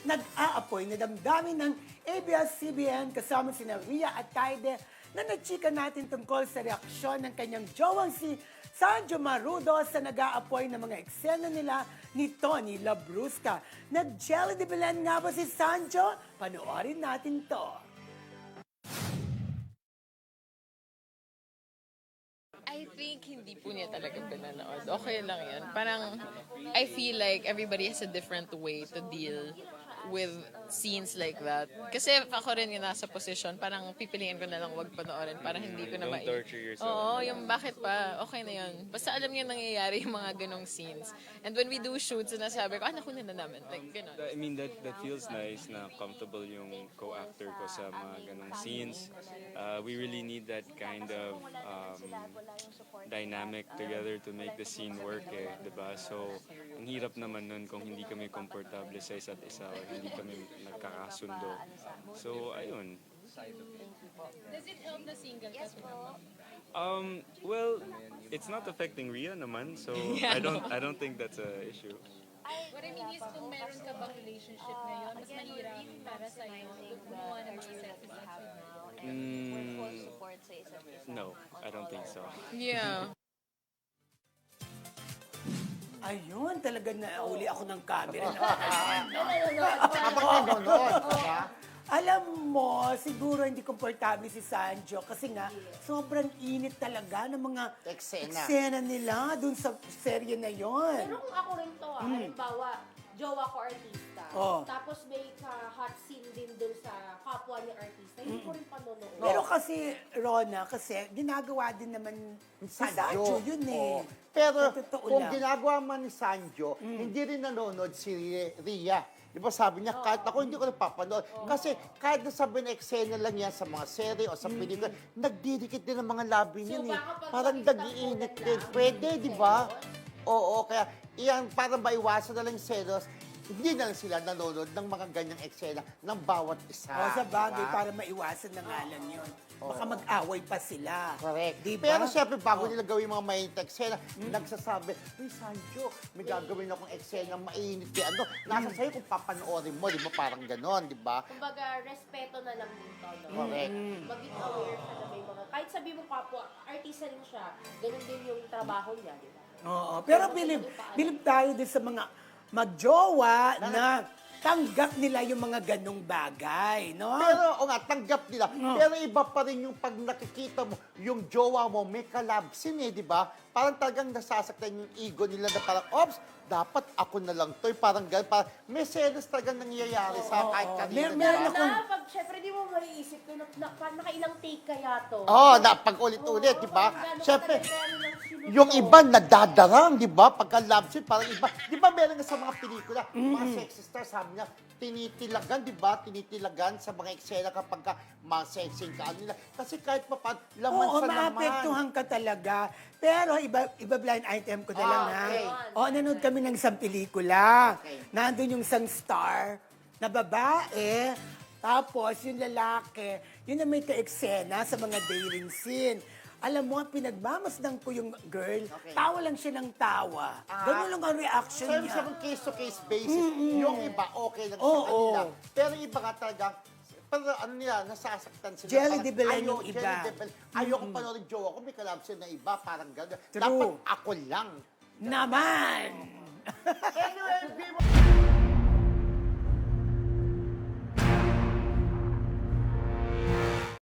nag-aapoy na damdamin ng ABS-CBN kasama sina Rhea at Kaide na nagchika natin tungkol sa reaksyon ng kanyang jowang si Sanjo Marudo sa nag-aapoy na mga eksena nila ni Tony Labrusca. Nag-jelly de Belen nga ba si Sanjo? Panoorin natin to. I think hindi po niya talaga pinanood. Okay lang yan. Parang, I feel like everybody has a different way to deal with scenes like that. Kasi ako rin yung nasa position, parang pipiliin ko na lang wag panoorin para hindi ko na Don't torture yourself. Oo, yung bakit pa, okay na yun. Basta alam niyo nangyayari yung mga ganong scenes. And when we do shoots, sinasabi ko, nakunin na namin. Like, gano'n. I mean, that feels nice na comfortable yung co-actor ko sa mga ganong scenes. We really need that kind of dynamic together to make the scene work diba? So, ang hirap naman nun kung hindi kami komportable sa isa't isa o hindi kami nagkakasundo. So, ayun. Does it help the single kasi Well, it's not affecting Rhea naman, so I don't think that's a issue. What I mean is, kung meron ka bang relationship ngayon, mas mahirap para sa'yo gumawa ng mga set No, I don't think so. Yeah. Ayun, talaga na uli ako ng camera. Habang nanonood, diba? Alam mo, siguro hindi komportable si Sanjo kasi nga sobrang init talaga ng mga eksena nila dun sa serye na yon. Pero kung ako rin to, halimbawa, jowa ko artista, tapos may hot scene din dun sa kapwa ni artista, hindi ko rin panonood. Pero kasi, Rona, kasi ginagawa din naman sa Sanjo yun eh. Pero Sa totoo kung lang. ginagawa man ni Sanjo, hindi rin nanonood si Rhea. Di ba sabi niya, kahit ako hindi ko napapanood. Kasi kahit nasabi na eksena lang yan sa mga serye o sa pelikula, nagdidikit din ang mga labi niyan eh. baka pag Parang pakita nag-iinit ko din. lang, Pwede, di ba? Oo, kaya iyan, para maiwasan na lang yung selos, hindi na lang sila nanonood ng mga ganyang eksena ng bawat isa. O sa bagay, diba? para maiwasan na nga lang yun. Baka mag-away pa sila. Correct. Diba? Pero siyempre, bago nila gawin mga mainit na eksena, nagsasabi, "Uy, Sanjo, may gagawin akong eksena mainit kaya ano, nasa sa'yo kung papanoorin mo," di ba? Parang ganon, di ba? Kumbaga, respeto na lang din to, no? Correct. Maging aware ka na may mga, kahit sabi mo kapwa, artista rin siya, ganun din yung trabaho niya, di ba? Oo. Pero bilib tayo din sa mga magjowa na tanggap nila yung mga ganong bagay, no? Pero, o nga, tanggap nila. Pero iba pa rin yung pag nakikita mo, yung jowa mo, may kalabsin di ba? Parang talagang nasasaktan yung ego nila na parang, oops, dapat ako na lang to. Parang gano'n, parang may selos talagang nangyayari sa kahit kanina, Meron di ba? ako- Pag, syempre, di mo maiisip ko, nakailang take kaya to. Oo, na pag ulit-ulit, di ba? Gano'n Siyempre, katagal nilang sinuto. yung iba nadadarang, di ba? Pagka love scene, parang iba. Di ba meron nga sa mga pelikula, mga sexy stars, sabi niya, tinitilagan, di ba? Tinitilagan sa mga eksena kapag ka mga sexy ka nila. Kasi kahit pa paano, laman Oo, sa laman. maapektuhan ka talaga. Pero iba blind item ko na lang Okay. nanood kami ng isang pelikula. Okay. Nandun yung isang star na babae, tapos yung lalaki, yun na may ka-eksena sa mga dating scene. Alam mo, pinagmamasdan ko yung girl, Okay. tawa lang siya ng tawa. Ganun lang ang reaction So, niya. sa case-to-case basis, yung iba okay lang sa Oo. kanila. Pero yung iba nga talagang, pero ano nila, nasasaktan sila. Jelly Parang, de Belen ayaw- yung iba. Jelly de Belen. Ayoko panoorin jowa ko, may kalabsin na iba, parang gano'n. True. Dapat ako lang. Naman! Anyway,